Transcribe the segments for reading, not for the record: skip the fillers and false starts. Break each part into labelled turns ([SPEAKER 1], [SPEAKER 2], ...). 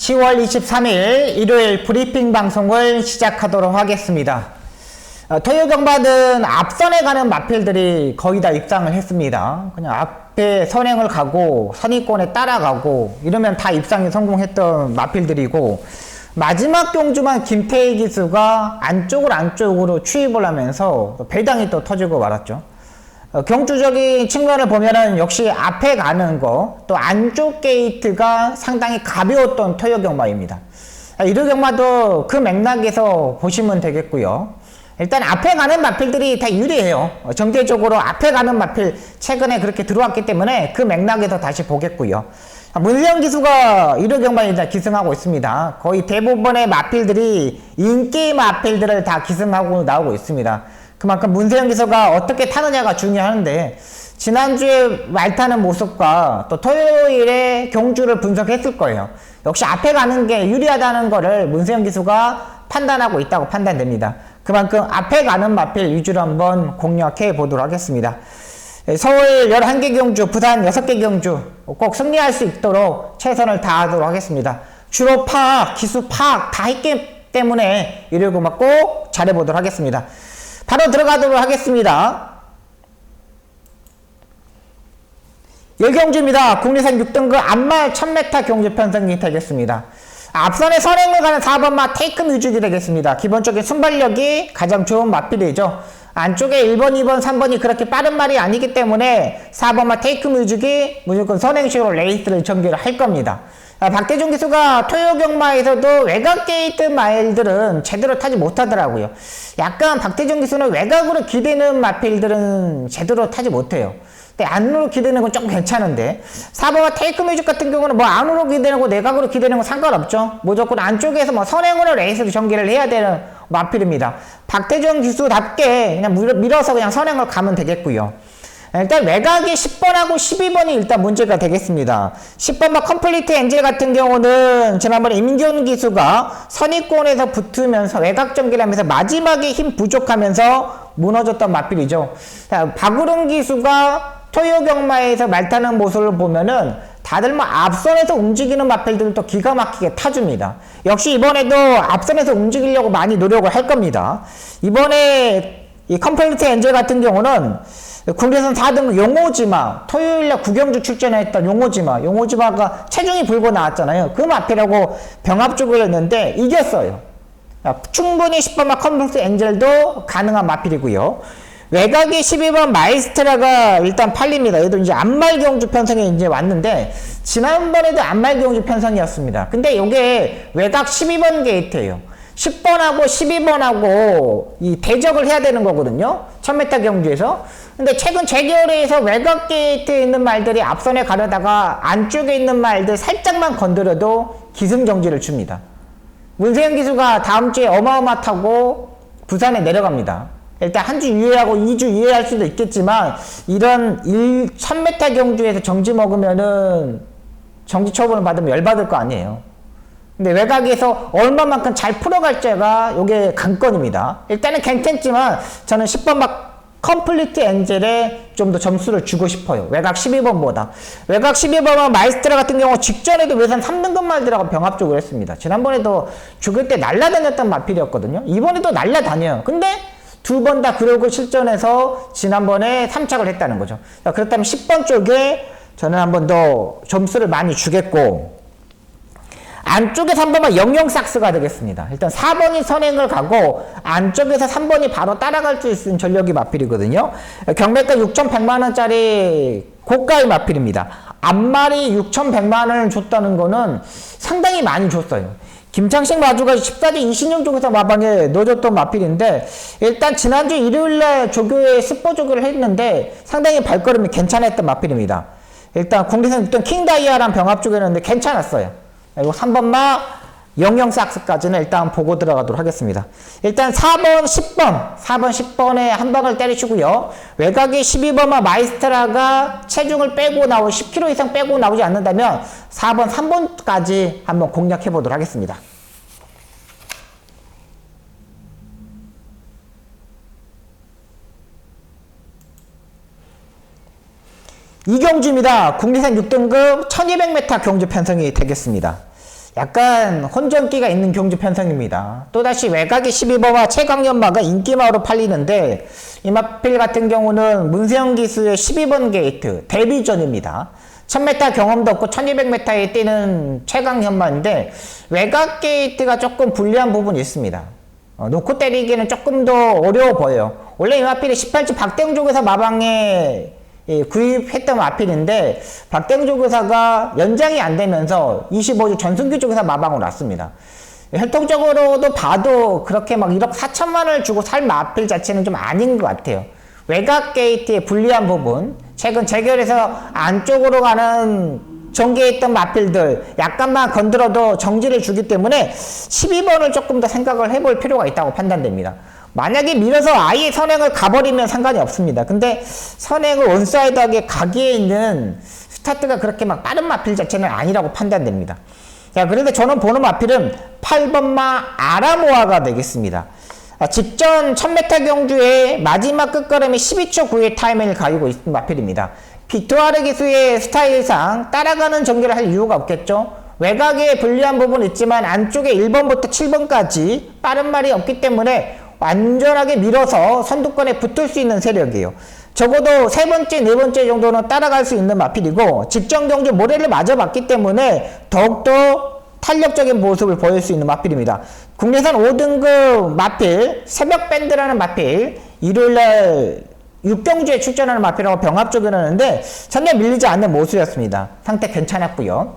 [SPEAKER 1] 10월 23일 일요일 브리핑 방송을 시작하도록 하겠습니다. 토요 경마는 앞선에 가는 마필들이 거의 다 입상을 했습니다. 그냥 앞에 선행을 가고 선의권에 따라가고 이러면 다 입상에 성공했던 마필들이고, 마지막 경주만 김태희 기수가 안쪽으로 추입을 하면서 배당이 또 터지고 말았죠. 경주적인 측면을 보면은 역시 앞에 가는 거, 또 안쪽 게이트가 상당히 가벼웠던 토요 경마입니다. 이루 경마도 그 맥락에서 보시면 되겠고요. 일단 앞에 가는 마필들이 다 유리해요. 정제적으로 앞에 가는 마필 최근에 그렇게 들어왔기 때문에 그 맥락에서 다시 보겠고요. 문세영 기수가 이루 경마에 다 기승하고 있습니다. 거의 대부분의 마필들이 인기 마필들을 다 기승하고 나오고 있습니다. 그만큼 문세영 기수가 어떻게 타느냐가 중요한데, 지난주에 말 타는 모습과 또 토요일에 경주를 분석했을 거예요. 역시 앞에 가는 게 유리하다는 거를 문세영 기수가 판단하고 있다고 판단됩니다. 그만큼 앞에 가는 마필 위주로 한번 공략해 보도록 하겠습니다. 서울 11개 경주, 부산 6개 경주 꼭 승리할 수 있도록 최선을 다하도록 하겠습니다. 주로 기수 다 했기 때문에 이러고 꼭 잘해보도록 하겠습니다. 바로 들어가도록 하겠습니다. 10경주입니다. 국내산 6등급 앞말 1000m 경주 편성이 되겠습니다. 앞선에 선행을 가는 4번마 테이크 뮤직이 되겠습니다. 기본적인 순발력이 가장 좋은 마필이죠. 안쪽에 1번, 2번, 3번이 그렇게 빠른 말이 아니기 때문에 4번마 테이크 뮤직이 무조건 선행식으로 레이스를 전개를 할 겁니다. 박대중 기수가 토요 경마에서도 외곽 게이트 마일들은 제대로 타지 못하더라고요. 약간 박대중 기수는 외곽으로 기대는 마필들은 제대로 타지 못해요. 근데 안으로 기대는 건 좀 괜찮은데, 4번과 테이크 뮤직 같은 경우는 뭐 안으로 기대는 거 내곽으로 기대는 건 상관없죠. 무조건 안쪽에서 뭐 선행으로 레이스를 전개를 해야 되는 마필입니다. 박대중 기수답게 그냥 밀어서 그냥 선행을 가면 되겠고요. 일단 외곽이 10번하고 12번이 일단 문제가 되겠습니다. 10번마 컴플리트 엔젤 같은 경우는 지난번에 임기훈 기수가 선의권에서 붙으면서 외곽 전개를 하면서 마지막에 힘 부족하면서 무너졌던 마필이죠. 박우릉 기수가 토요 경마에서 말타는 모습을 보면은 다들 뭐 앞선에서 움직이는 마필들은 또 기가 막히게 타줍니다. 역시 이번에도 앞선에서 움직이려고 많이 노력을 할 겁니다. 이번에 이 컴플리트 엔젤 같은 경우는 국내선 4등 용호지마, 토요일날 구경주 출전했던 용호지마가 체중이 불고 나왔잖아요. 그 마필하고 병합쪽을 했는데 이겼어요. 충분히 10번마 컴플리트 엔젤도 가능한 마필이고요. 외곽이 12번 마이스트라가 일단 팔립니다. 얘도 이제 앞말 경주 편성에 이제 왔는데, 지난번에도 앞말 경주 편성이었습니다. 근데 이게 외곽 12번 게이트예요. 10번하고 12번하고 이 대적을 해야 되는 거거든요. 1000m 경주에서. 근데 최근 재결의에서 외곽 게이트에 있는 말들이 앞선에 가려다가 안쪽에 있는 말들 살짝만 건드려도 기승정지를 줍니다. 문세영 기수가 다음 주에 어마어마 타고 부산에 내려갑니다. 일단 한 주 유예하고 2주 유예할 수도 있겠지만, 이런 1000m 경주에서 정지 먹으면은 정지 처분을 받으면 열받을 거 아니에요. 근데 외곽에서 얼마만큼 잘 풀어갈지가 요게 관건입니다. 일단은 괜찮지만 저는 10번 컴플리트 엔젤에 좀 더 점수를 주고 싶어요. 외곽 12번보다. 외곽 12번은 마이스트라 같은 경우 직전에도 외산 3등급 말들하고 병합쪽을 했습니다. 지난번에도 죽을 때 날라다녔던 마필이었거든요. 이번에도 날라다녀요. 근데 두 번 다 그러고 실전에서 지난번에 3착을 했다는 거죠. 그렇다면 10번 쪽에 저는 한 번 더 점수를 많이 주겠고, 안쪽에 3번은 영영삭스가 되겠습니다. 일단 4번이 선행을 가고 안쪽에서 3번이 바로 따라갈 수 있는 전력이 마필이거든요. 경매가 6,100만원짜리 고가의 마필입니다. 앞말이 6,100만원을 줬다는 거는 상당히 많이 줬어요. 김창식 마주가 14대 26 쪽에서 마방에 넣어줬던 마필인데, 일단 지난주 일요일날 조교에 스포 조교를 했는데 상당히 발걸음이 괜찮았던 마필입니다. 일단 국내선 있던 킹다이아랑 병합 쪽이었는데 괜찮았어요. 이거 3번마 영영삭스까지는 일단 보고 들어가도록 하겠습니다. 일단 4번, 10번에 한 방을 때리시고요. 외곽에 12번마 마이스트라가 체중을 빼고 10kg 이상 빼고 나오지 않는다면 4번, 3번까지 한번 공략해 보도록 하겠습니다. 이경주입니다. 국내산 6등급 1200m 경주 편성이 되겠습니다. 약간 혼전기가 있는 경주 편성입니다. 또다시 외곽의 12번마 최강연마가 인기마로 팔리는데 이 마필 같은 경우는 문세영 기수의 12번 게이트 데뷔전입니다. 1000m 경험도 없고 1200m에 뛰는 최강연마인데 외곽 게이트가 조금 불리한 부분이 있습니다. 놓고 때리기는 조금 더 어려워 보여요. 원래 이 마필이 18주 박대웅 조교사 마방에 구입했던 마필인데 박대웅 조교사가 연장이 안 되면서 25주 전승규 조교사 마방으로 왔습니다. 혈통적으로도 봐도 그렇게 막 1억 4천만 원을 주고 살 마필 자체는 좀 아닌 것 같아요. 외곽 게이트의 불리한 부분, 최근 재결에서 안쪽으로 가는 전개했던 마필들 약간만 건드려도 정지를 주기 때문에 12번을 조금 더 생각을 해볼 필요가 있다고 판단됩니다. 만약에 밀어서 아예 선행을 가버리면 상관이 없습니다. 근데 선행을 원사이드하게 가기에는 스타트가 그렇게 막 빠른 마필 자체는 아니라고 판단됩니다. 자, 그런데 저는 보는 마필은 8번마 아라모아가 되겠습니다. 직전 1000m 경주의 마지막 끝걸음에 12초 9의 타이밍을 가지고 있는 마필입니다. 비투아르 기수의 스타일상 따라가는 전개를 할 이유가 없겠죠. 외곽에 불리한 부분은 있지만 안쪽에 1번부터 7번까지 빠른 말이 없기 때문에 완전하게 밀어서 선두권에 붙을 수 있는 세력이에요. 적어도 세 번째, 네 번째 정도는 따라갈 수 있는 마필이고 직전 경주 모래를 맞아봤기 때문에 더욱더 탄력적인 모습을 보일 수 있는 마필입니다. 국내산 5등급 마필, 새벽밴드라는 마필, 일요일날 6경주에 출전하는 마필하고 병합조교를 하는데 전혀 밀리지 않는 모습이었습니다. 상태 괜찮았고요.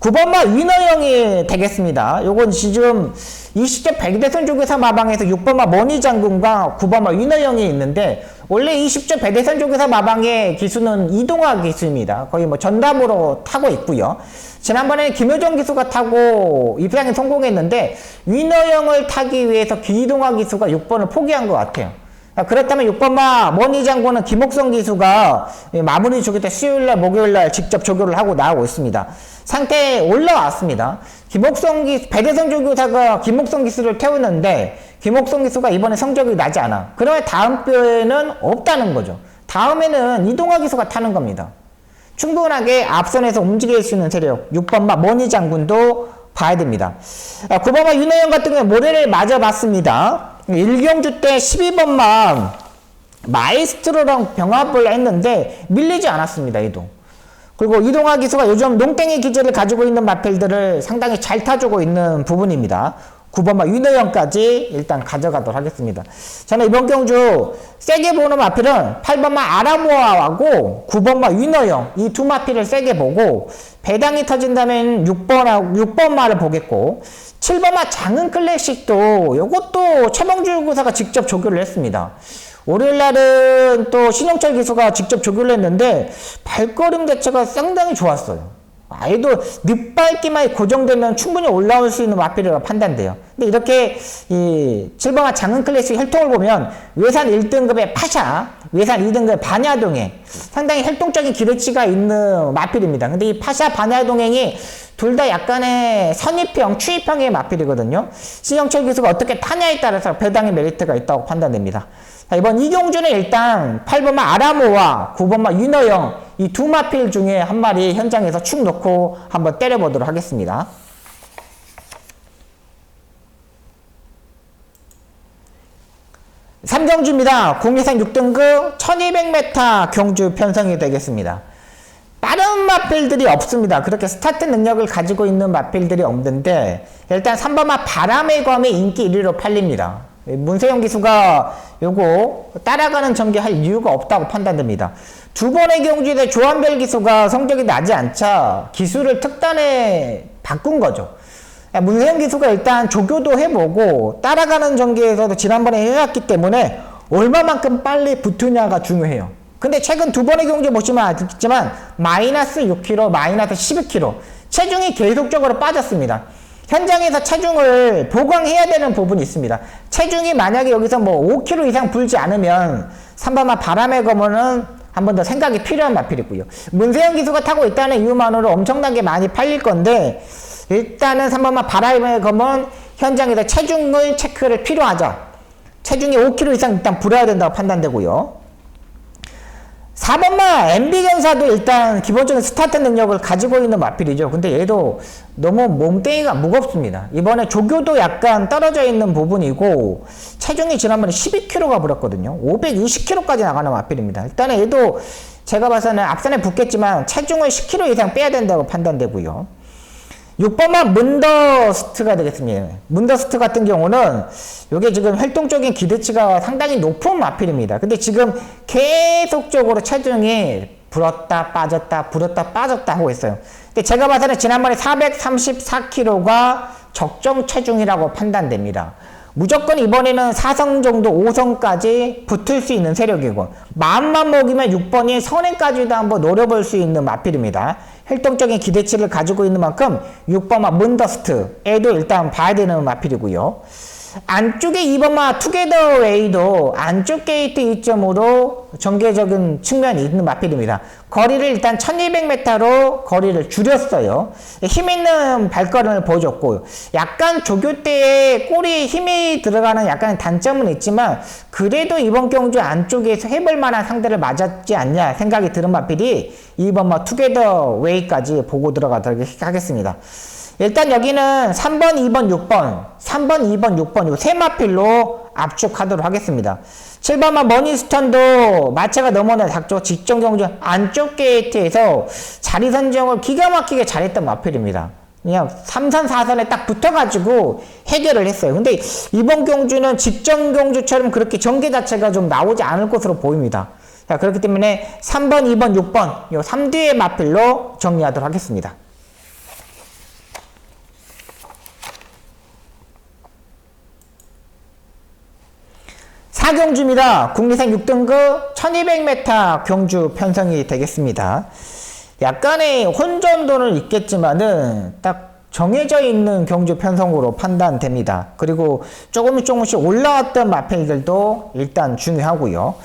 [SPEAKER 1] 9번마 위너형이 되겠습니다. 요건 지금 20대 백대선 조교사 마방에서 6번마 머니 장군과 9번마 위너형이 있는데 원래 20조 백대선 조교사 마방의 기수는 이동화 기수입니다. 거의 뭐 전담으로 타고 있고요. 지난번에 김효정 기수가 타고 입상에 성공했는데 위너형을 타기 위해서 기동화 기수가 6번을 포기한 것 같아요. 그렇다면 6번마 머니 장군은 김옥성 기수가 마무리 조교 때 수요일날 목요일날 직접 조교를 하고 나오고 있습니다. 상태 올라왔습니다. 김옥성 기수, 백대선 조교사가 김옥성 기수를 태우는데 김옥성 기수가 이번에 성적이 나지 않아. 그러면 다음 뼈에는 없다는 거죠. 다음에는 이동화 기수가 타는 겁니다. 충분하게 앞선에서 움직일 수 있는 세력 6번마 머니 장군도 봐야 됩니다. 9번마 윤호영 같은 경우에 모래를 맞아봤습니다. 1경주 때 12번마 마에스트로랑 병합을 했는데 밀리지 않았습니다. 이동. 그리고 이동화 기수가 요즘 농땡이 기질을 가지고 있는 마필들을 상당히 잘 타주고 있는 부분입니다. 9번마 윤호영까지 일단 가져가도록 하겠습니다. 저는 이번 경주 세게 보는 마필은 8번마 아라모아하고 9번마 윤호영 이 두 마필을 세게 보고 배당이 터진다면 6번마를 보겠고 7번마 장은 클래식도 이것도 최명주 구사가 직접 조교를 했습니다. 월요일날은 또 신용철 기수가 직접 조교를 했는데 발걸음 자체가 상당히 좋았어요. 아이도 늑밟기만 고정되면 충분히 올라올 수 있는 마필이라고 판단돼요. 근데 이렇게 이 7번마 장은 클래식 혈통을 보면 외산 1등급의 파샤, 외산 2등급의 반야동행 상당히 혈통적인 기대치가 있는 마필입니다. 근데 이 파샤 반야동행이 둘 다 약간의 선입형, 추입형의 마필이거든요. 신영철 기수가 어떻게 타냐에 따라서 배당의 메리트가 있다고 판단됩니다. 자, 이번 이경주는 일단 8번마 아라모와 9번마 윤호영 이 두 마필 중에 한 마리 현장에서 축 놓고 한번 때려보도록 하겠습니다. 3경주입니다. 국내산 6등급 1200m 경주 편성이 되겠습니다. 빠른 마필들이 없습니다. 그렇게 스타트 능력을 가지고 있는 마필들이 없는데 일단 3번마 바람의 검이 인기 1위로 팔립니다. 문세영 기수가 요거 따라가는 전개할 이유가 없다고 판단됩니다. 두 번의 경주에 조한별 기수가 성적이 나지 않자 기수를 특단에 바꾼 거죠. 문세영 기수가 일단 조교도 해보고 따라가는 전개에서도 지난번에 해왔기 때문에 얼마만큼 빨리 붙으냐가 중요해요. 근데 최근 두 번의 경주 보시면 알겠지만 마이너스 6kg, 마이너스 12kg 체중이 계속적으로 빠졌습니다. 현장에서 체중을 보강해야 되는 부분이 있습니다. 체중이 만약에 여기서 뭐 5kg 이상 불지 않으면 3번마 바람의 검은 한 번 더 생각이 필요한 마필이고요. 문세영 기수가 타고 있다는 이유만으로 엄청나게 많이 팔릴 건데 일단은 3번마 바람의 검은 현장에서 체중을 체크를 필요하죠. 체중이 5kg 이상 일단 불어야 된다고 판단되고요. 4번마 MB전사도 일단 기본적인 스타트 능력을 가지고 있는 마필이죠. 근데 얘도 너무 몸뚱이가 무겁습니다. 이번에 조교도 약간 떨어져 있는 부분이고 체중이 지난번에 12kg가 불었거든요. 520kg까지 나가는 마필입니다. 일단은 얘도 제가 봐서는 앞선에 붙겠지만 체중을 10kg 이상 빼야 된다고 판단되고요. 6번만 문더스트가 되겠습니다. 문더스트 같은 경우는 이게 지금 활동적인 기대치가 상당히 높은 마필입니다. 근데 지금 계속적으로 체중이 불었다 빠졌다 불었다 빠졌다 하고 있어요. 근데 제가 봐서는 지난번에 434kg가 적정 체중이라고 판단됩니다. 무조건 이번에는 4성 정도 5성까지 붙을 수 있는 세력이고 마음만 먹이면 6번이 선행까지도 한번 노려볼 수 있는 마필입니다. 활동적인 기대치를 가지고 있는 만큼 6번마 문더스트 애도 일단 봐야 되는 마필이고요. 안쪽에 2번마 투게더 웨이도 안쪽 게이트 이점으로 전개적인 측면이 있는 마필입니다. 거리를 일단 1200m로 거리를 줄였어요. 힘있는 발걸음을 보여줬고 약간 조교 때에 꼬리에 힘이 들어가는 약간 단점은 있지만 그래도 이번 경주 안쪽에서 해볼 만한 상대를 맞았지 않냐 생각이 드는 마필이 2번마 투게더 웨이까지 보고 들어가도록 하겠습니다. 일단 여기는 3번, 2번, 6번, 3번, 2번, 6번 이 세 마필로 압축하도록 하겠습니다. 7번만 머니스턴도 마체가 넘어는 작죠. 직전 경주 안쪽 게이트에서 자리 선정을 기가 막히게 잘했던 마필입니다. 그냥 3선, 4선에 딱 붙어가지고 해결을 했어요. 근데 이번 경주는 직전 경주처럼 그렇게 전개 자체가 좀 나오지 않을 것으로 보입니다. 자, 그렇기 때문에 3번, 2번, 6번 이 3뒤의 마필로 정리하도록 하겠습니다. 4경주입니다. 국내산 6등급 1200m 경주 편성이 되겠습니다. 약간의 혼전도는 있겠지만은 딱 정해져 있는 경주 편성으로 판단됩니다. 그리고 조금씩 올라왔던 마필들도 일단 중요하고요.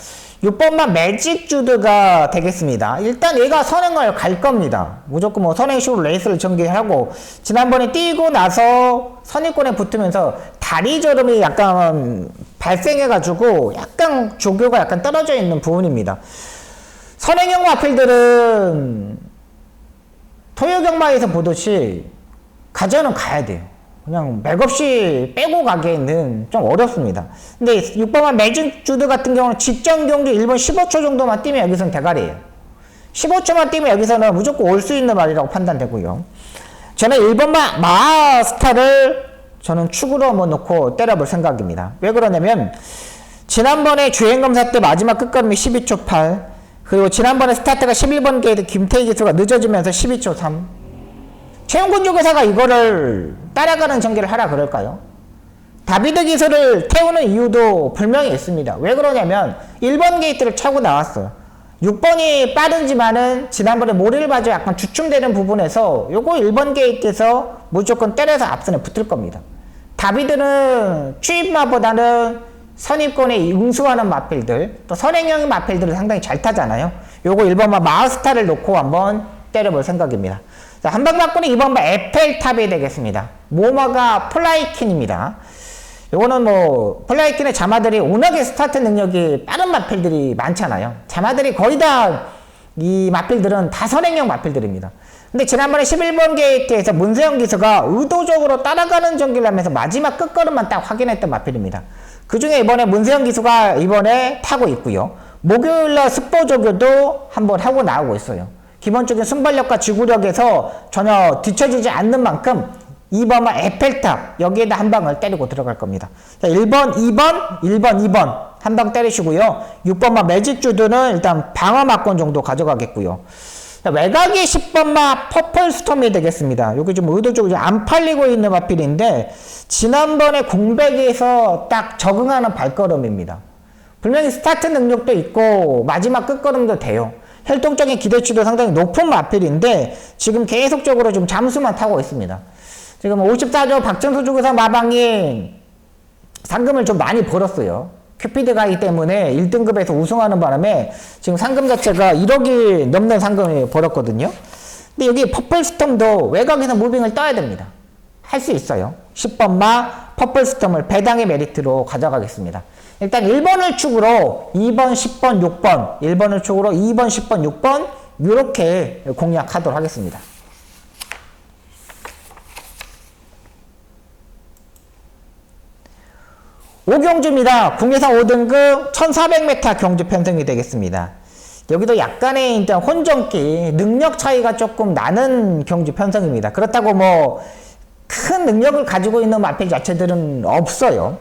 [SPEAKER 1] 6번만 매직 주드가 되겠습니다. 일단 얘가 선행을 갈 겁니다. 무조건 뭐 선행식으로 레이스를 전개하고 지난번에 뛰고 나서 선행권에 붙으면서 다리 저름이 약간 발생해가지고 약간 조교가 약간 떨어져 있는 부분입니다. 선행형 마필들은 토요경마에서 보듯이 가져는 가야 돼요. 그냥 맥없이 빼고 가기에는 좀 어렵습니다. 근데 6번만 매직 주드 같은 경우는 직전 경주 1분 15초 정도만 뛰면 여기서는 대가리예요. 15초만 뛰면 여기서는 무조건 올 수 있는 말이라고 판단되고요. 저는 1번만 마스타를 저는 축으로 한번 놓고 때려볼 생각입니다. 왜 그러냐면 지난번에 주행검사 때 마지막 끝걸음이 12초 8 그리고 지난번에 스타트가 11번 게이트 김태희 기수가 늦어지면서 12초 3 최용군 조교사가 이거를 따라가는 전개를 하라 그럴까요? 다비드 기수를 태우는 이유도 분명히 있습니다. 왜 그러냐면 1번 게이트를 차고 나왔어요. 6번이 빠르지만은 지난번에 모래를 봐줘 약간 주춤되는 부분에서 요거 1번 게이트에서 무조건 때려서 앞선에 붙을 겁니다. 다비드는 추입마보다는 선입권에 응수하는 마필들 또 선행형의 마필들을 상당히 잘 타잖아요. 요거 1번마 마스타를 놓고 한번 때려볼 생각입니다. 자, 한방 바꾸는 2번마 에펠탑이 되겠습니다. 모마가 플라이킨입니다. 요거는 뭐 플라이킨의 자마들이 워낙에 스타트 능력이 빠른 마필들이 많잖아요. 자마들이 거의 다 이 마필들은 다 선행형 마필들입니다. 근데 지난번에 11번 게이트에서 문세영 기수가 의도적으로 따라가는 전기를 하면서 마지막 끝걸음만 딱 확인했던 마필입니다. 그 중에 이번에 문세영 기수가 이번에 타고 있고요. 목요일날 습보조교도 한번 하고 나오고 있어요. 기본적인 순발력과 지구력에서 전혀 뒤처지지 않는 만큼 2번만 에펠탑 여기에다 한 방을 때리고 들어갈 겁니다. 자, 1번, 2번, 1번, 2번 한 방 때리시고요. 6번만 매직주드는 일단 방어막권 정도 가져가겠고요. 자, 외곽이 10번마 퍼플스톰이 되겠습니다. 여기 좀 의도적으로 안 팔리고 있는 마필인데 지난번에 공백에서 딱 적응하는 발걸음입니다. 분명히 스타트 능력도 있고 마지막 끝걸음도 돼요. 활동적인 기대치도 상당히 높은 마필인데 지금 계속적으로 좀 잠수만 타고 있습니다. 지금 54조 박정수 조교사 마방이 상금을 좀 많이 벌었어요. 큐피드 가기 때문에 1등급에서 우승하는 바람에 지금 상금 자체가 1억이 넘는 상금을 벌었거든요. 근데 여기 퍼플스톰도 외곽에서 무빙을 떠야 됩니다. 할 수 있어요. 10번마 퍼플스톰을 배당의 메리트로 가져가겠습니다. 일단 1번을 축으로 2번, 10번, 6번, 1번을 축으로 2번, 10번, 6번 이렇게 공략하도록 하겠습니다. 오경주입니다. 국내산 5등급 1400m 경주 편성이 되겠습니다. 여기도 약간의 이제 혼전기, 능력 차이가 조금 나는 경주 편성입니다. 그렇다고 뭐 큰 능력을 가지고 있는 마필 자체들은 없어요.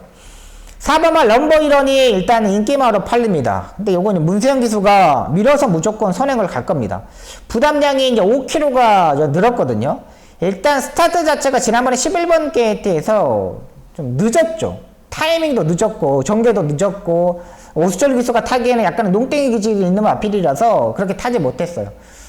[SPEAKER 1] 4번마 럼버이런이 일단 인기마로 팔립니다. 근데 요거는 문세영 기수가 밀어서 무조건 선행을 갈 겁니다. 부담량이 이제 5kg가 늘었거든요. 일단 스타트 자체가 지난번에 11번 게이트에서 좀 늦었죠. 타이밍도 늦었고 전개도 늦었고 오수철 기수가 타기에는 약간 농땡이 기질이 있는 마필이라서 그렇게 타지 못했어요.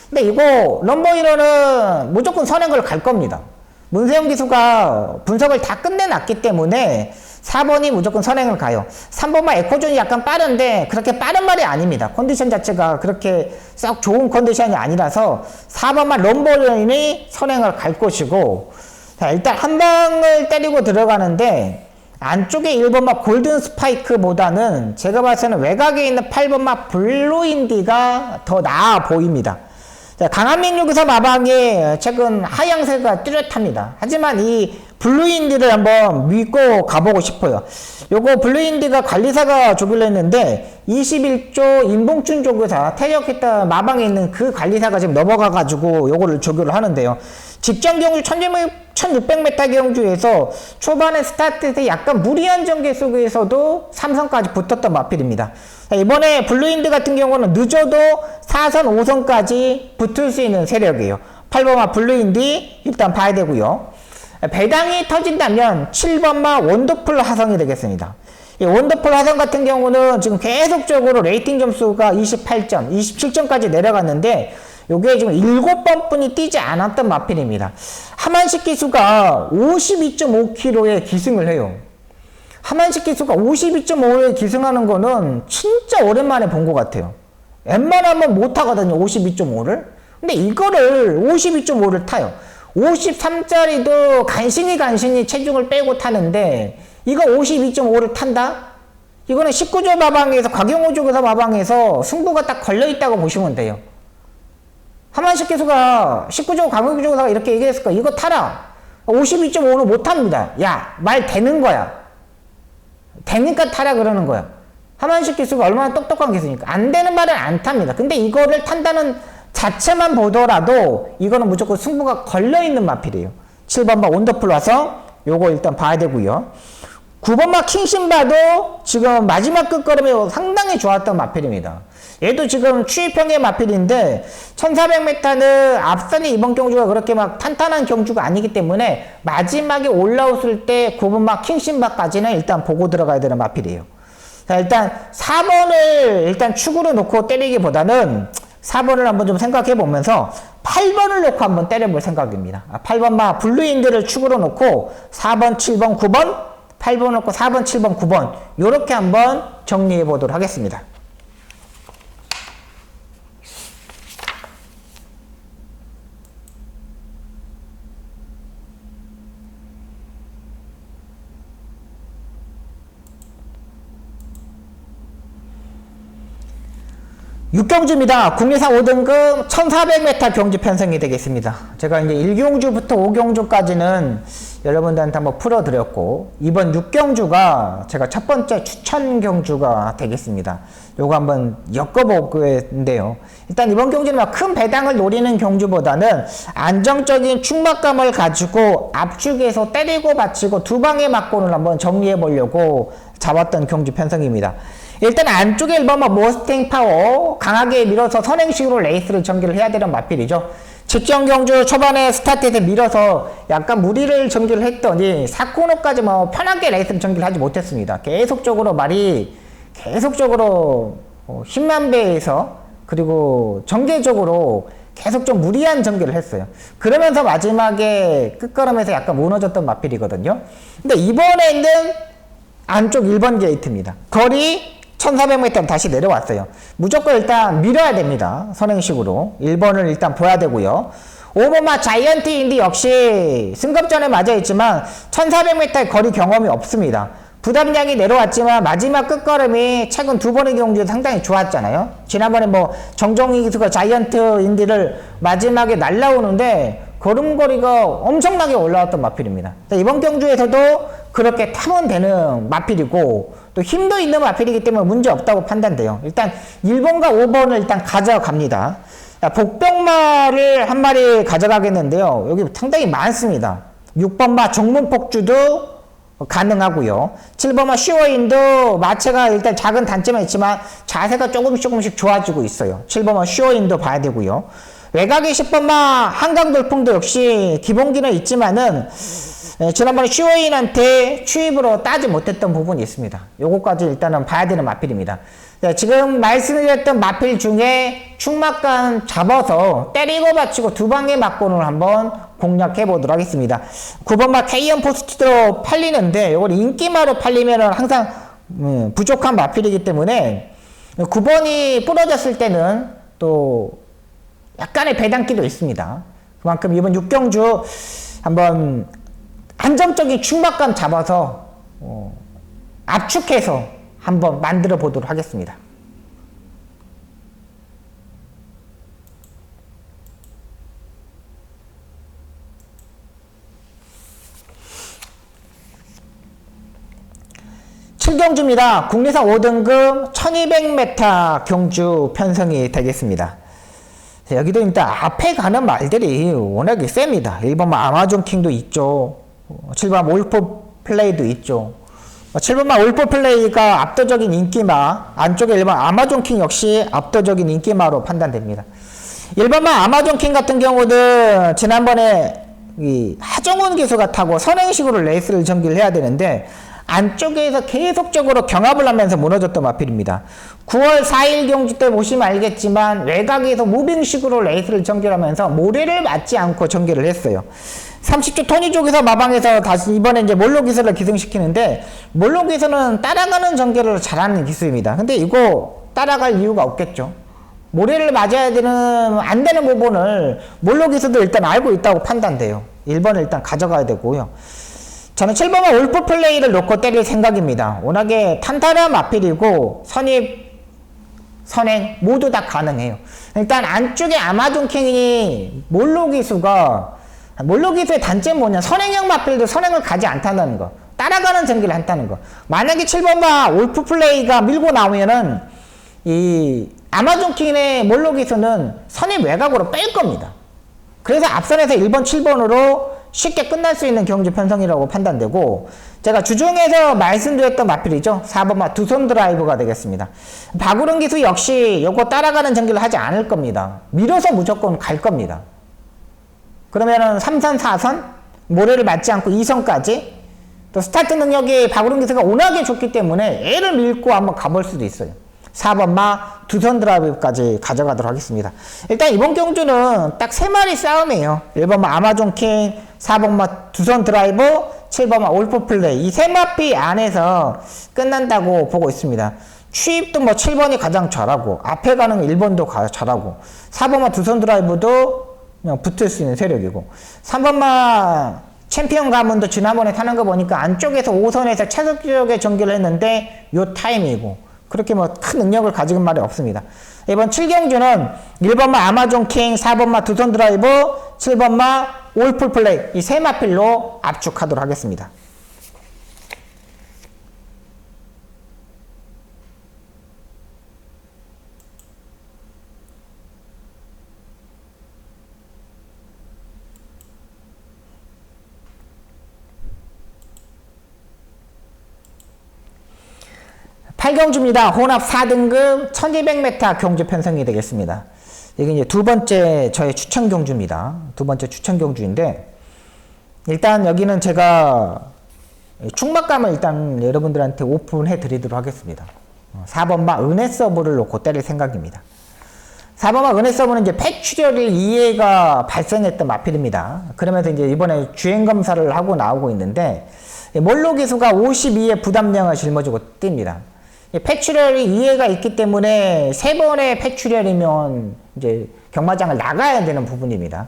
[SPEAKER 1] 근데 이거 럼버이런은 무조건 선행을 갈 겁니다. 문세영 기수가 분석을 다 끝내놨기 때문에 4번이 무조건 선행을 가요. 3번만 에코존이 약간 빠른데 그렇게 빠른 말이 아닙니다. 컨디션 자체가 그렇게 썩 좋은 컨디션이 아니라서 4번만 럼버이런이 선행을 갈 것이고, 자, 일단 한 방을 때리고 들어가는데 안쪽에 1번마 골든 스파이크보다는 제가 봤을 때는 외곽에 있는 8번마 블루인디가 더 나아 보입니다. 자, 강한민육에서 마방에 최근 하향세가 뚜렷합니다. 하지만 이 블루인디를 한번 믿고 가보고 싶어요. 요거 블루인디가 관리사가 조기로 했는데 21조 인봉춘 조교사 퇴역했다 마방에 있는 그 관리사가 지금 넘어가가지고 요거를 조교를 하는데요. 직전 경주 1600m 경주에서 초반에 스타트에서 약간 무리한 전개 속에서도 삼선까지 붙었던 마필입니다. 이번에 블루인드 같은 경우는 늦어도 4선, 5선까지 붙을 수 있는 세력이에요. 8번마 블루인디 일단 봐야 되고요. 배당이 터진다면 7번마 원더풀 하성이 되겠습니다. 이 원더풀 하성 같은 경우는 지금 계속적으로 레이팅 점수가 28점, 27점까지 내려갔는데 요게 지금 7번 뿐이 뛰지 않았던 마필입니다. 하만식 기수가 52.5kg에 기승을 해요. 하만식 기수가 52.5에 기승하는 거는 진짜 오랜만에 본 것 같아요. 웬만하면 못 하거든요, 52.5를. 근데 이거를 52.5를 타요. 53짜리도 간신히 체중을 빼고 타는데 이거 52.5를 탄다? 이거는 19조 마방에서 곽영호 조교사 마방에서 승부가 딱 걸려있다고 보시면 돼요. 하만식 기수가 19조 곽영호 조교사가 이렇게 얘기했을 거야. 이거 타라. 52.5는 못 탑니다. 야, 말 되는 거야. 되니까 타라 그러는 거야. 하만식 기수가 얼마나 똑똑한 기수니까. 안 되는 말은 안 탑니다. 근데 이거를 탄다는 자체만 보더라도 이거는 무조건 승부가 걸려있는 마필이에요. 7번마 원더풀 와서 요거 일단 봐야 되고요. 9번마 킹신바도 지금 마지막 끝걸음이 상당히 좋았던 마필입니다. 얘도 지금 추위평의 마필인데 1400m는 앞선이 이번 경주가 그렇게 막 탄탄한 경주가 아니기 때문에 마지막에 올라왔을 때 9번마 킹신바까지는 일단 보고 들어가야 되는 마필이에요. 자, 일단 4번을 일단 축으로 놓고 때리기보다는 4번을 한번 좀 생각해 보면서 8번을 놓고 한번 때려볼 생각입니다. 8번마 블루인드를 축으로 놓고 4번, 7번, 9번 8번 놓고 4번, 7번, 9번 요렇게 한번 정리해 보도록 하겠습니다. 육경주입니다. 국내산 5등급 1400m 경주 편성이 되겠습니다. 제가 이제 1경주부터 5경주까지는 여러분들한테 한번 풀어드렸고, 이번 6경주가 제가 첫 번째 추천 경주가 되겠습니다. 요거 한번 엮어보겠는데요. 일단 이번 경주는 큰 배당을 노리는 경주보다는 안정적인 충막감을 가지고 압축해서 때리고 받치고 두 방의 막곤을 한번 정리해 보려고 잡았던 경주 편성입니다. 일단 안쪽에 1번마 머스탱 파워 강하게 밀어서 선행식으로 레이스를 전개를 해야 되는 마필이죠. 직전 경주 초반에 스타트에서 밀어서 약간 무리를 전개를 했더니 4코너까지 뭐 편하게 레이스를 전개를 하지 못했습니다. 계속적으로 힘만 배에서 그리고 전개적으로 계속 좀 무리한 전개를 했어요. 그러면서 마지막에 끝걸음에서 약간 무너졌던 마필이거든요. 근데 이번에는 안쪽 1번 게이트입니다. 거리 1400m는 다시 내려왔어요. 무조건 일단 밀어야 됩니다. 선행식으로. 1번을 일단 보야 되고요. 5번마 자이언트 인디 역시 승급전에 맞아 있지만 1400m의 거리 경험이 없습니다. 부담량이 내려왔지만 마지막 끝걸음이 최근 두 번의 경주에 상당히 좋았잖아요. 지난번에 뭐 정종희 기수가 자이언트 인디를 마지막에 날라오는데 걸음걸이가 엄청나게 올라왔던 마필입니다. 이번 경주에서도 그렇게 타면 되는 마필이고 또 힘도 있는 마필이기 때문에 문제 없다고 판단돼요. 일단 1번과 5번을 일단 가져갑니다. 복병마를 한 마리 가져가겠는데요. 여기 상당히 많습니다. 6번마 종문폭주도 가능하고요. 7번마 슈어인도 마체가 일단 작은 단점은 있지만 자세가 조금씩 좋아지고 있어요. 7번마 슈어인도 봐야 되고요. 외곽의 10번마 한강돌풍도 역시 기본기는 있지만은 지난번에 슈어인한테 추입으로 따지 못했던 부분이 있습니다. 요거까지 일단은 봐야 되는 마필입니다. 지금 말씀드렸던 마필 중에 충막간 잡아서 때리고 받치고 두 방의 막곤을 한번 공략해 보도록 하겠습니다. 9번마 K형 포스트로 팔리는데 이걸 인기마로 팔리면 항상 부족한 마필이기 때문에 9번이 부러졌을 때는 또 약간의 배당기도 있습니다. 그만큼 이번 6경주 한번 안정적인 충막감 잡아서 압축해서 한번 만들어 보도록 하겠습니다. 칠경주입니다. 국내산 5등급 1200m 경주 편성이 되겠습니다. 여기도 일단 앞에 가는 말들이 워낙에 셉니다. 1번만 아마존킹도 있죠. 7번 올포 플레이도 있죠. 7번만 올포 플레이가 압도적인 인기마, 안쪽에 1번 아마존킹 역시 압도적인 인기마로 판단됩니다. 1번만 아마존킹 같은 경우는 지난번에 이 하정훈 기수가 타고 선행식으로 레이스를 전개를 해야 되는데 안쪽에서 계속적으로 경합을 하면서 무너졌던 마필입니다. 9월 4일 경주 때 보시면 알겠지만 외곽에서 무빙식으로 레이스를 전개하면서 모래를 맞지 않고 전개를 했어요. 30초 토니 쪽에서 마방에서 다시 이번에 이제 몰로 기술을 기승시키는데 몰로 기술은 따라가는 전개를 잘하는 기술입니다. 근데 이거 따라갈 이유가 없겠죠. 모래를 맞아야 되는 안 되는 부분을 몰로 기술도 일단 알고 있다고 판단돼요. 1번을 일단 가져가야 되고요. 저는 7번은 올포 플레이를 놓고 때릴 생각입니다. 워낙에 탄탄한 마필이고 선입, 선행 모두 다 가능해요. 일단 안쪽에 아마존킹이 몰로 기수가 몰로 기수의 단점은 뭐냐, 선행형 마필도 선행을 가지 않다는 거, 따라가는 전기를 한다는 거. 만약에 7번마 올프 플레이가 밀고 나오면은 이 아마존킹의 몰로 기수는 선입 외곽으로 뺄 겁니다. 그래서 앞선에서 1번, 7번으로 쉽게 끝날 수 있는 경주 편성이라고 판단되고, 제가 주중에서 말씀드렸던 마필이죠. 4번마 두 손 드라이브가 되겠습니다. 박우릉 기수 역시 요거 따라가는 전기를 하지 않을 겁니다. 밀어서 무조건 갈 겁니다. 그러면은 3선, 4선, 모래를 맞지 않고 2선까지, 또 스타트 능력이 박우릉 기수가 워낙에 좋기 때문에 애를 밀고 한번 가볼 수도 있어요. 4번마 두 손 드라이브까지 가져가도록 하겠습니다. 일단 이번 경주는 딱 3마리 싸움이에요. 1번마 아마존킹, 4번마 두 손 드라이브, 7번마 올포 플레이. 이 3마피 안에서 끝난다고 보고 있습니다. 추입도 뭐 7번이 가장 잘하고, 앞에 가는 1번도 잘하고, 4번마 두 손 드라이브도 그냥 붙을 수 있는 세력이고, 3번마 챔피언 가문도 지난번에 타는 거 보니까 안쪽에서 5선에서 차석적의 전개를 했는데 요 타임이고, 그렇게 뭐 큰 능력을 가지는 말이 없습니다. 이번 7경주는 1번마 아마존킹, 4번마 두 손 드라이브, 7번마 올풀 플레이, 이 3마필로 압축하도록 하겠습니다. 팔경주입니다. 혼합 4등급 1200m 경주 편성이 되겠습니다. 이게 이제 두 번째 저의 추천 경주입니다. 두 번째 추천 경주인데, 일단 여기는 제가 충막감을 일단 여러분들한테 오픈해 드리도록 하겠습니다. 4번마 은혜 서브를 놓고 때릴 생각입니다. 4번마 은혜 서브는 이제 폐출혈일 이해가 발생했던 마필입니다. 그러면서 이제 이번에 주행 검사를 하고 나오고 있는데, 몰로 기수가 52의 부담량을 짊어지고 뜁니다. 폐출혈이 이해가 있기 때문에 3번의 폐출혈이면 이제 경마장을 나가야 되는 부분입니다.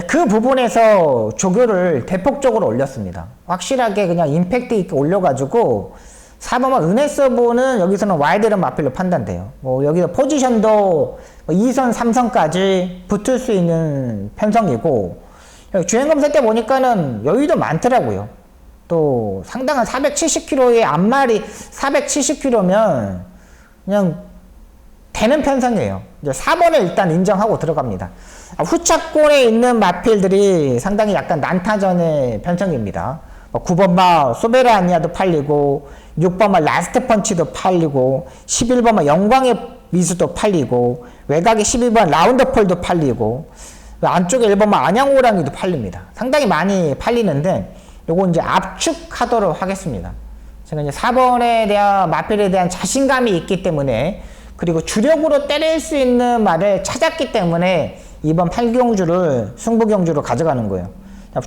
[SPEAKER 1] 그 부분에서 조교를 대폭적으로 올렸습니다. 확실하게 그냥 임팩트 있게 올려가지고 4번마 은혜 서브는 여기서는 와이드런 마필로 판단돼요. 뭐 여기서 포지션도 2선, 3선까지 붙을 수 있는 편성이고 주행 검사 때 보니까는 여유도 많더라고요. 또 상당한 470km의 앞말이 470km면 그냥 되는 편성이에요. 이제 4번을 일단 인정하고 들어갑니다. 후차권에 있는 마필들이 상당히 약간 난타전의 편성입니다. 9번마 소베라니아도 팔리고 6번마 라스트 펀치도 팔리고 11번마 영광의 미수도 팔리고 외곽에 12번 라운더폴도 팔리고 안쪽에 1번마 안양호랑이도 팔립니다. 상당히 많이 팔리는데 요거 이제 압축하도록 하겠습니다. 제가 이제 4번에 대한 마필에 대한 자신감이 있기 때문에 그리고 주력으로 때릴 수 있는 말을 찾았기 때문에 이번 8경주를 승부경주로 가져가는 거예요.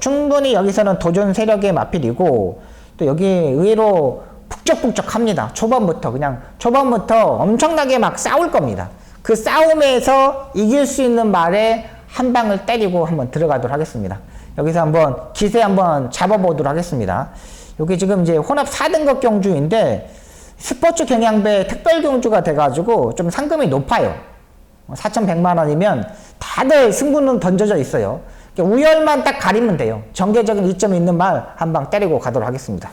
[SPEAKER 1] 충분히 여기서는 도전 세력의 마필이고 또 여기 의외로 북적북적합니다. 초반부터 엄청나게 막 싸울 겁니다. 그 싸움에서 이길 수 있는 말에 한 방을 때리고 한번 들어가도록 하겠습니다. 여기서 한번 기세 한번 잡아보도록 하겠습니다. 여기 지금 이제 혼합 4등급 경주인데 스포츠 경향배 특별 경주가 돼가지고 좀 상금이 높아요. 4,100만 원이면 다들 승부는 던져져 있어요. 우열만 딱 가리면 돼요. 전개적인 이점이 있는 말 한 방 때리고 가도록 하겠습니다.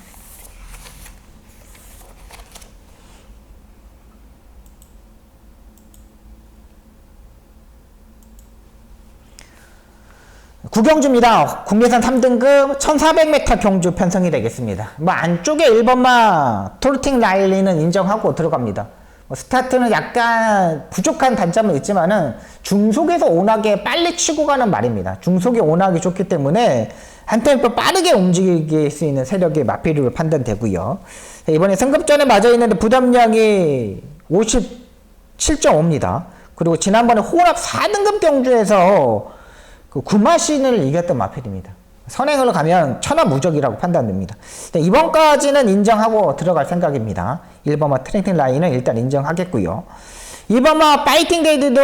[SPEAKER 1] 구경주입니다. 국내산 3등급 1400m 경주 편성이 되겠습니다. 뭐 안쪽에 1번마 토르팅 라일리는 인정하고 들어갑니다. 스타트는 약간 부족한 단점은 있지만은 중속에서 온하게 빨리 치고 가는 말입니다. 중속이 온하기 좋기 때문에 한 템포 빠르게 움직일 수 있는 세력의 마필로 판단되고요. 이번에 승급전에 맞아 있는데 부담량이 57.5입니다. 그리고 지난번에 혼합 4등급 경주에서 그 구마신을 이겼던 마필입니다. 선행으로 가면 천하무적이라고 판단됩니다. 이번까지는 인정하고 들어갈 생각입니다. 1번마 트레이팅 라인은 일단 인정하겠고요. 2번마 파이팅 데이드도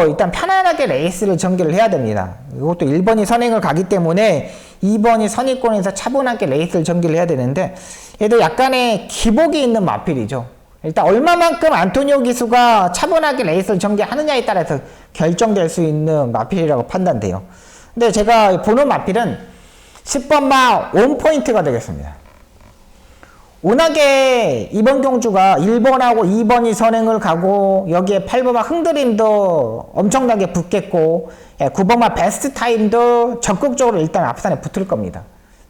[SPEAKER 1] 일단 편안하게 레이스를 전개를 해야 됩니다. 이것도 1번이 선행을 가기 때문에 2번이 선의권에서 차분하게 레이스를 전개를 해야 되는데 얘도 약간의 기복이 있는 마필이죠. 일단 얼마만큼 안토니오 기수가 차분하게 레이스를 전개하느냐에 따라서 결정될 수 있는 마필이라고 판단돼요. 근데 제가 보는 마필은 10번마 온포인트가 되겠습니다. 워낙에 이번 경주가 1번하고 2번이 선행을 가고 여기에 8번마 흥드림도 엄청나게 붙겠고 9번마 베스트 타임도 적극적으로 일단 앞선에 붙을 겁니다.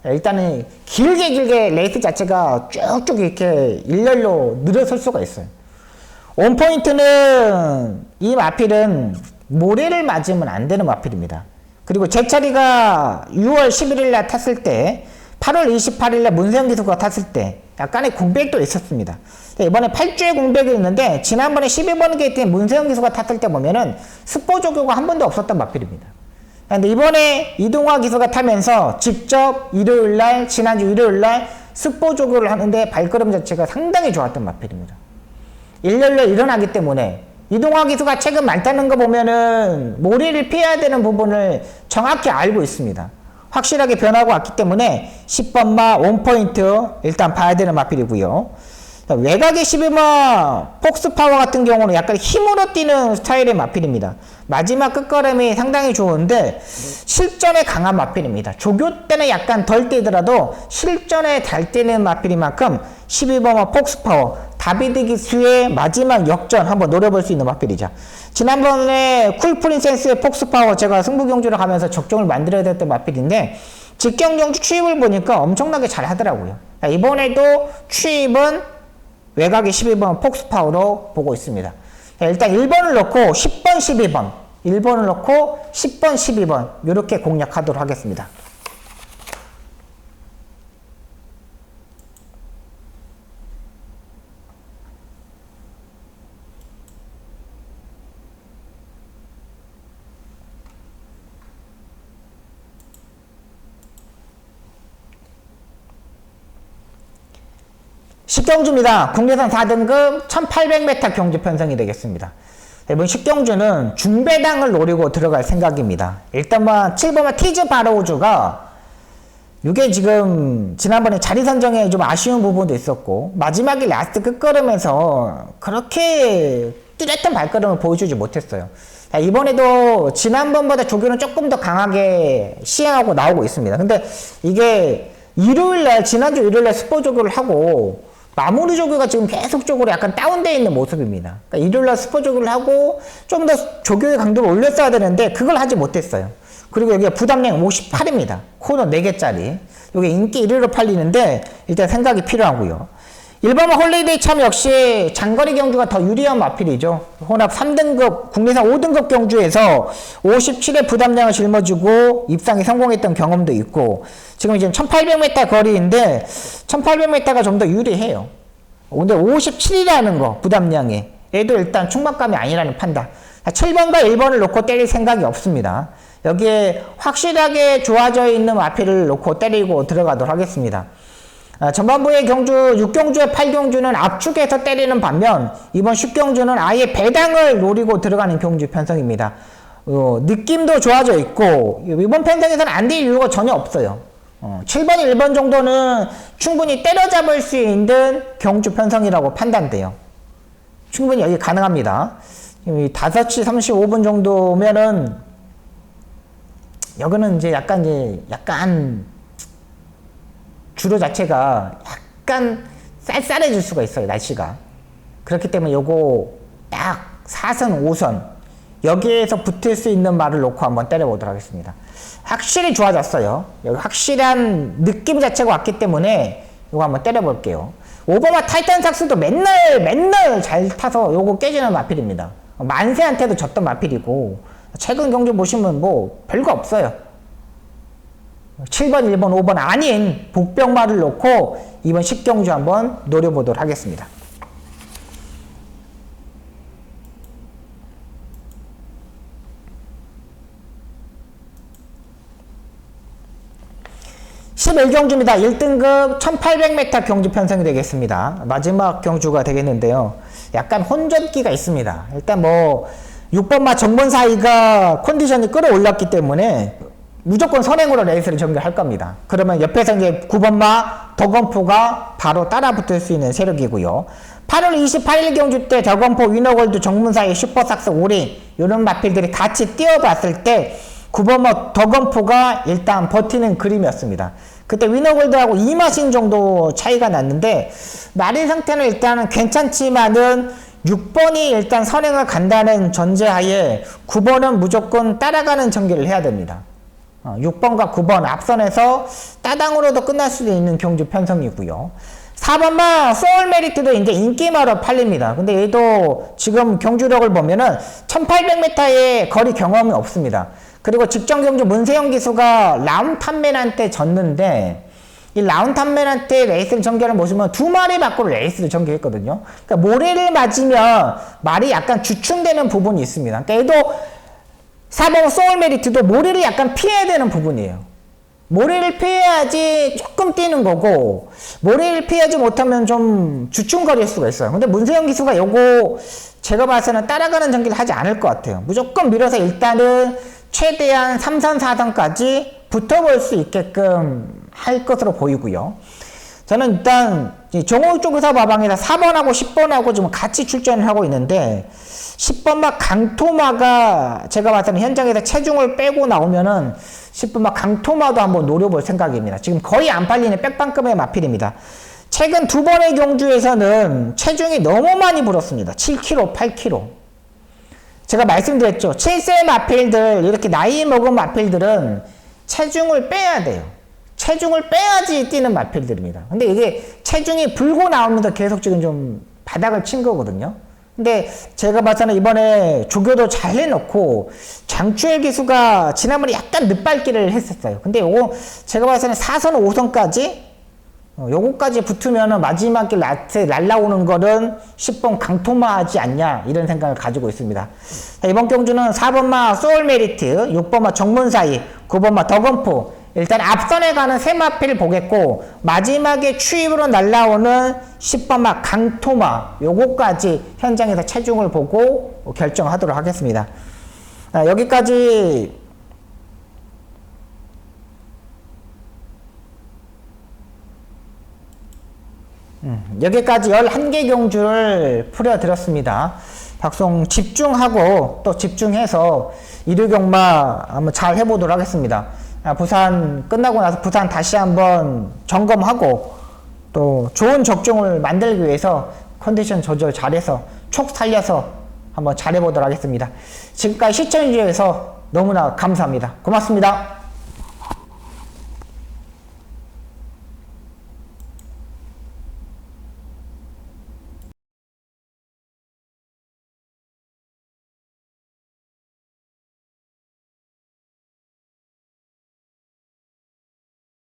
[SPEAKER 1] 일단은 길게 레이스 자체가 쭉쭉 이렇게 일렬로 늘어설 수가 있어요. 온포인트는 이 마필은 모래를 맞으면 안 되는 마필입니다. 그리고 제 차례가 6월 11일날 탔을 때 8월 28일날 문세영 기수가 탔을 때 약간의 공백도 있었습니다. 이번에 8주의 공백이 있는데 지난번에 12번 게이트에 문세영 기수가 탔을 때 보면은 스포 조교가 한 번도 없었던 마필입니다. 근데 이번에 이동화 기수가 타면서 직접 일요일날 지난주 일요일날 스포 조교를 하는데 발걸음 자체가 상당히 좋았던 마필입니다. 일렬로 일어나기 때문에 이동화 기수가 최근 많다는 거 보면은 모래를 피해야 되는 부분을 정확히 알고 있습니다. 확실하게 변하고 왔기 때문에 10번마 온포인트 일단 봐야 되는 마필이고요. 외곽의 12번 폭스파워 같은 경우는 약간 힘으로 뛰는 스타일의 마필입니다. 마지막 끝걸음이 상당히 좋은데 실전에 강한 마필입니다. 조교 때는 약간 덜 뛰더라도 실전에 잘 뛰는 마필인 만큼 12번마 폭스파워 다비드 기수의 마지막 역전 한번 노려볼 수 있는 마필이죠. 지난번에 쿨프린센스의 폭스파워 제가 승부경주를 가면서 적정을 만들어야 됐던 마필인데 직경경주 추입을 보니까 엄청나게 잘 하더라고요. 이번에도 추입은 외곽의 12번 폭스파워로 보고 있습니다. 일단 1번을 넣고 10번, 12번 1번을 넣고 10번, 12번 이렇게 공략하도록 하겠습니다. 식경주입니다. 국내산 4등급 1800m 경주 편성이 되겠습니다. 이번 10경주는 중배당을 노리고 들어갈 생각입니다. 일단 7번마 티즈 바로우즈가 이게 지금 지난번에 자리 선정에 좀 아쉬운 부분도 있었고 마지막에 라스트 끝걸음에서 그렇게 뚜렷한 발걸음을 보여주지 못했어요. 이번에도 지난번보다 조교는 조금 더 강하게 시행하고 나오고 있습니다. 근데 이게 지난주 일요일날 스포 조교를 하고 마무리 조교가 지금 계속적으로 약간 다운되어 있는 모습입니다. 그러니까 일요일날 스포 조교를 하고 좀 더 조교의 강도를 올렸어야 되는데 그걸 하지 못했어요. 그리고 여기가 부담량 58입니다. 코너 4개짜리. 이게 인기 1위로 팔리는데 일단 생각이 필요하고요. 1번마 홀리데이 참 역시 장거리 경주가 더 유리한 마필이죠. 혼합 3등급, 국내산 5등급 경주에서 57의 부담량을 짊어지고 입상에 성공했던 경험도 있고 지금 이제 1800m 거리인데 1800m가 좀 더 유리해요. 근데 57이라는 거 부담량이 얘도 일단 충만감이 아니라는 판단. 7번과 1번을 놓고 때릴 생각이 없습니다. 여기에 확실하게 좋아져 있는 마필을 놓고 때리고 들어가도록 하겠습니다. 전반부의 경주 6경주의 8경주는 압축해서 때리는 반면 이번 10경주는 아예 배당을 노리고 들어가는 경주 편성입니다. 느낌도 좋아져 있고 이번 편성에서는 안 될 이유가 전혀 없어요. 7번, 1번 정도는 충분히 때려잡을 수 있는 경주 편성이라고 판단돼요. 충분히 여기 가능합니다. 5시 35분 정도면은 여기는 이제 약간 주로 자체가 약간 쌀쌀해질 수가 있어요, 날씨가. 그렇기 때문에 요거 딱 4선, 5선 여기에서 붙을 수 있는 말을 놓고 한번 때려보도록 하겠습니다. 확실히 좋아졌어요. 여기 확실한 느낌 자체가 왔기 때문에 요거 한번 때려볼게요. 5번마 타이탄 삭스도 맨날 잘 타서 요거 깨지는 마필입니다. 만세한테도 졌던 마필이고 최근 경주 보시면 뭐 별거 없어요. 7번, 1번, 5번 아닌 복병마를 놓고 이번 10경주 한번 노려보도록 하겠습니다. (11경주입니다) 1등급 1800m 경주 편성이 되겠습니다. 마지막 경주가 되겠는데요. 약간 혼전기가 있습니다. 일단 6번마 정문사이가 컨디션이 끌어올랐기 때문에 무조건 선행으로 레이스를 전개할 겁니다. 그러면 옆에서 이제 9번마 덕원포가 바로 따라 붙을 수 있는 세력이고요. 8월 28일 경주 때 덕원포 위너골드 정문사이 슈퍼삭스 올인 이런 마필들이 같이 뛰어봤을 때 9번마 덕원포가 일단 버티는 그림이었습니다. 그때 위너골드하고 2마신 정도 차이가 났는데 마린 상태는 일단은 괜찮지만은 6번이 일단 선행을 간다는 전제하에 9번은 무조건 따라가는 전개를 해야 됩니다. 6번과 9번 앞선에서 따당으로도 끝날 수도 있는 경주 편성이고요. 4번마 소울메리트도 이제 인기마로 팔립니다. 근데 얘도 지금 경주력을 보면은 1800m의 거리 경험이 없습니다. 그리고 직전 경주 문세영 기수가 라운탄맨한테 졌는데 이 라운탄맨한테 레이스를 전개하는 모습은 2마리 밖으로 레이스를 전개했거든요. 그러니까 모래를 맞으면 말이 약간 주춤되는 부분이 있습니다. 그러니까 얘도 4번 소울메리트도 모래를 약간 피해야 되는 부분이에요. 모래를 피해야지 조금 뛰는 거고 모래를 피하지 못하면 좀 주춤거릴 수가 있어요. 근데 문세영 기수가 요거 제가 봐서는 따라가는 전개를 하지 않을 것 같아요. 무조건 밀어서 일단은 최대한 3선, 4선까지 붙어볼 수 있게끔 할 것으로 보이고요. 저는 일단 정호일 쪽에서 마방에서 4번하고 10번하고 지금 같이 출전을 하고 있는데 10번마 강토마가 제가 봤을 때 현장에서 체중을 빼고 나오면은 10번마 강토마도 한번 노려볼 생각입니다. 지금 거의 안 팔리는 백반급의 마필입니다. 최근 2번의 경주에서는 체중이 너무 많이 불었습니다. 7kg, 8kg. 제가 말씀드렸죠. 7세 마필들, 이렇게 나이 먹은 마필들은 체중을 빼야 돼요. 체중을 빼야지 뛰는 마필들입니다. 근데 이게 체중이 불고 나오면서 계속 지금 좀 바닥을 친 거거든요. 근데 제가 봐서는 이번에 조교도 잘 해놓고 장추엘 기수가 지난번에 약간 늦발길을 했었어요. 근데 요거 제가 봐서는 4선, 5선까지 요거까지 붙으면 마지막에 라트에 날라오는 거는 10번 강토마하지 않냐 이런 생각을 가지고 있습니다. 자, 이번 경주는 4번마 소울메리트, 6번마 정문사이, 9번마 덕원포 일단 앞선에 가는 세마피를 보겠고 마지막에 추입으로 날라오는 10번마 강토마 요거까지 현장에서 체중을 보고 결정하도록 하겠습니다. 여기까지 여기까지 11개 경주를 풀어드렸습니다. 방송 집중하고 또 집중해서 일요경마 한번 잘 해보도록 하겠습니다. 부산 끝나고 나서 부산 다시 한번 점검하고 또 좋은 적중을 만들기 위해서 컨디션 조절 잘해서 촉 살려서 한번 잘 해보도록 하겠습니다. 지금까지 시청해주셔서 너무나 감사합니다. 고맙습니다.